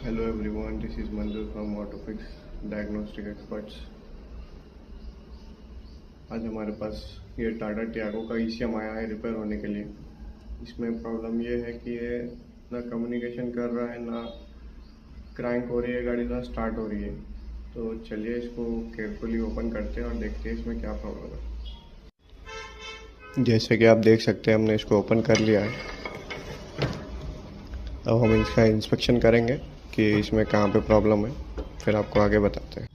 Hello everyone, this is Manju from AutoFix Diagnostic Experts। आज हमारे पास ये टाटा टियागो का ईसीएम आया है रिपेयर होने के लिए। इसमें प्रॉब्लम ये है कि ये ना कम्युनिकेशन कर रहा है, ना क्रैंक हो रही है गाड़ी, ना स्टार्ट हो रही है। तो चलिए इसको केयरफुली ओपन करते हैं और देखते हैं इसमें क्या प्रॉब्लम है। जैसे कि आप देख सकते हैं, हमने इसको ओपन कर लिया है। अब हम इसका इंस्पेक्शन करेंगे कि इसमें कहाँ पे प्रॉब्लम है, फिर आपको आगे बताते हैं।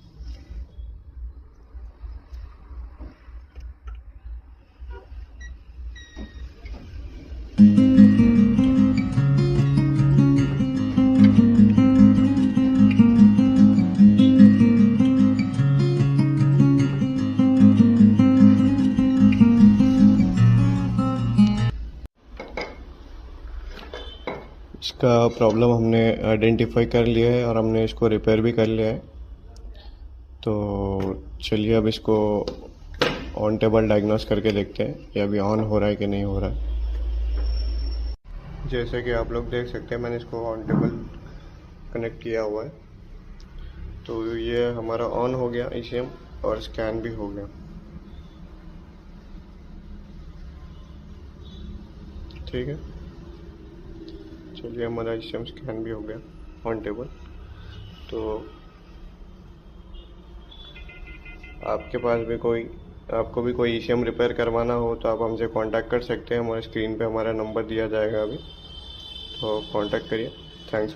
इसका प्रॉब्लम हमने आइडेंटिफाई कर लिया है और हमने इसको रिपेयर भी कर लिया है। तो चलिए अब इसको ऑन टेबल डायग्नोस करके देखते हैं ये अभी ऑन हो रहा है कि नहीं हो रहा है। जैसे कि आप लोग देख सकते हैं, मैंने इसको ऑन टेबल कनेक्ट किया हुआ है। तो ये हमारा ऑन हो गया ईसीएम और स्कैन भी हो गया। ठीक है, चलिए हमारा ईसीएम स्कैन भी हो गया ऑन टेबल। तो आपको भी कोई ईसीएम रिपेयर करवाना हो तो आप हमसे कांटेक्ट कर सकते हैं। हमारे स्क्रीन पे हमारा नंबर दिया जाएगा अभी, तो कांटेक्ट करिए। Thanks for